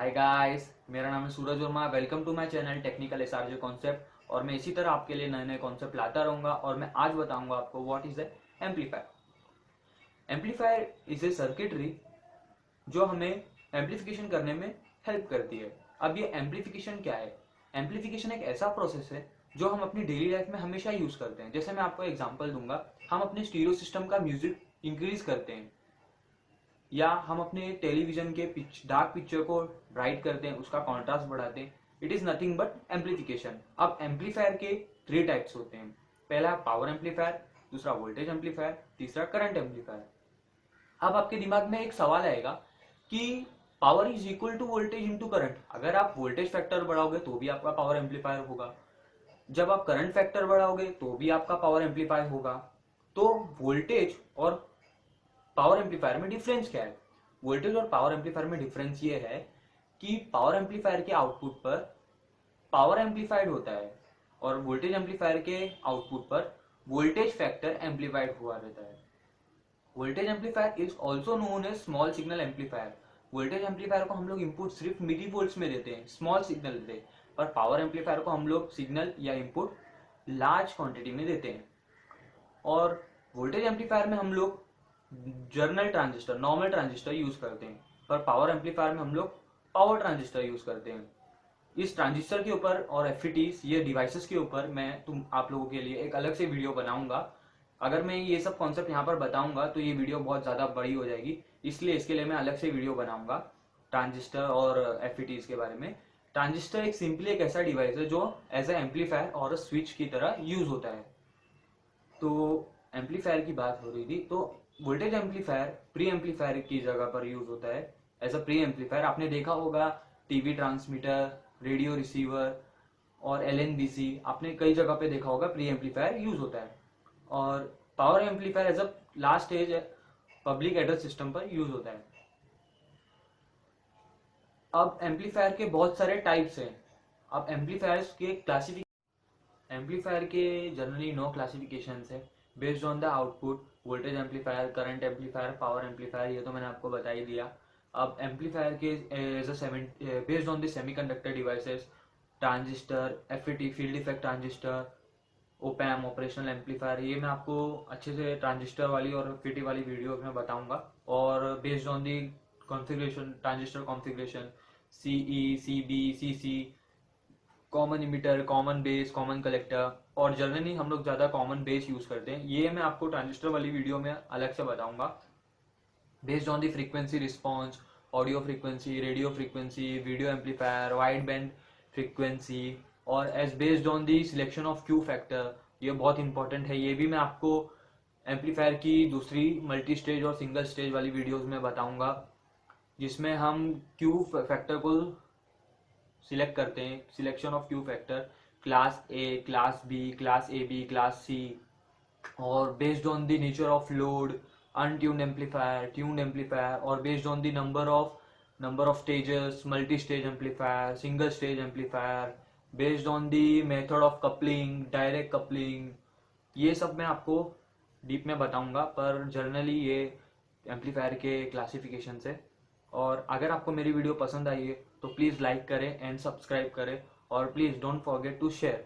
Hi guys, मेरा नाम है Suraj Verma. Welcome to my channel technical SRJ concept. और मैं इसी तरह आपके लिए नए नए कॉन्सेप्ट लाता रहूंगा। और मैं आज बताऊंगा आपको what is A amplifier. Amplifier is a circuitry जो हमें एम्पलीफिकेशन करने में हेल्प करती है। अब ये एम्पलीफिकेशन क्या है? एम्पलीफिकेशन एक ऐसा प्रोसेस है जो हम अपनी डेली लाइफ में हमेशा यूज करते हैं। जैसे मैं आपको एग्जांपल दूंगा, हम अपने स्टीरियो सिस्टम का म्यूजिक इंक्रीज करते हैं, या हम अपने टेलीविजन के डार्क पिक्चर को ब्राइट करते हैं, उसका कॉन्ट्रास्ट बढ़ाते हैं। It is nothing but amplification. अब एम्पलीफायर के 3 टाइप्स होते हैं। पहला पावर एम्पलीफायर, दूसरा वोल्टेज एम्पलीफायर, तीसरा करंट एम्पलीफायर। अब आपके दिमाग में एक सवाल आएगा कि power is equal to voltage into current. अगर आप वोल्टेज फैक्टर बढ़ाओगे तो भी आपका पावर एम्पलीफायर होगा, जब आप करंट फैक्टर बढ़ाओगे तो भी आपका पावर एम्पलीफायर होगा। तो वोल्टेज और पावर एम्पलीफायर में डिफरेंस क्या है? वोल्टेज और पावर एम्पलीफायर में डिफरेंस ये है कि पावर एम्पलीफायर के आउटपुट पर पावर एम्पलीफाइड होता है और वोल्टेज एम्पलीफायर के आउटपुट पर वोल्टेज फैक्टर एम्पलीफाइड हुआ रहता है। Voltage amplifier is also known as small signal amplifier. Voltage amplifier को हम लोग इनपुट सिर्फ मिली वोल्ट्स में देते हैं, स्मॉल सिग्नल देते हैं, पर पावर एम्पलीफायर को हम लोग सिग्नल या इनपुट लार्ज क्वांटिटी में देते हैं। और वोल्टेज एम्पलीफायर में हम लोग journal transistor, normal transistor use करते हैं, पर पावर एम्पलीफायर में हम लोग पावर ट्रांजिस्टर यूज करते हैं। इस ट्रांजिस्टर के ऊपर और एफईटीज, ये डिवाइसेस के ऊपर मैं आप लोगों के लिए एक अलग से वीडियो बनाऊंगा। अगर मैं ये सब कॉन्सेप्ट यहाँ पर बताऊंगा तो ये वीडियो बहुत ज़्यादा बड़ी हो जाएगी, इसलिए इसके लिए मैं अलग से वीडियो बनाऊंगा ट्रांजिस्टर और एफईटीज के बारे में। ट्रांजिस्टर एक सिंपली एक ऐसा डिवाइस है जो एज ए एम्पलीफायर और स्विच की तरह यूज होता है। तो एम्पलीफायर की बात हो रही थी, तो वोल्टेज एम्पलीफायर प्री एम्पलीफायर की जगह पर यूज होता है एज अ प्री एम्पलीफायर। आपने देखा होगा टीवी ट्रांसमीटर, रेडियो रिसीवर और एलएनबीसी, आपने कई जगह पे देखा होगा प्री एम्पलीफायर यूज होता है। और power amplifier as a last stage public address system पर यूज होता है। अब एम्पलीफायर के बहुत सारे टाइप्स हैं। अब एम्पलीफायर्स के एम्पलीफायर के जनरली 9 क्लासिफिकेशंस है based on the output. Voltage amplifier, current amplifier, power amplifier, ये तो मैंने आपको बता ही दिया। अब एम्पलीफायर के based on the semiconductor devices, transistor, FET, field effect transistor, ओपैम, operational amplifier, ये मैं आपको अच्छे से ट्रांजिस्टर वाली और एफईटी वाली वीडियो में बताऊंगा। और based on the configuration, transistor configuration, CE, CB, CC, common emitter, common base, common collector, और जनरली हम लोग ज़्यादा कॉमन बेस यूज़ करते हैं। ये मैं आपको ट्रांजिस्टर वाली वीडियो में अलग से बताऊंगा। Based on the frequency response, audio frequency, radio frequency, video amplifier, wide band frequency, और as based on the selection of Q factor, ये बहुत इंपॉर्टेंट है। ये भी मैं आपको एम्पलीफायर की दूसरी मल्टी स्टेज और सिंगल स्टेज वाली वीडियोज़ में बताऊंगा, जिसमें हम क्यू फैक्टर को सिलेक्ट करते हैं। Selection of Q factor, class A, class B, class A B, class C, और based on the nature of load, untuned amplifier, tuned amplifier, और based on the number of stages, multi stage amplifier, single stage amplifier, based on the method of coupling, direct coupling, ये सब मैं आपको deep में बताऊंगा। पर generally ये amplifier के क्लासिफिकेशन है। और अगर आपको मेरी वीडियो पसंद आई है तो प्लीज़ लाइक करें एंड सब्सक्राइब करें, और please don't forget to share.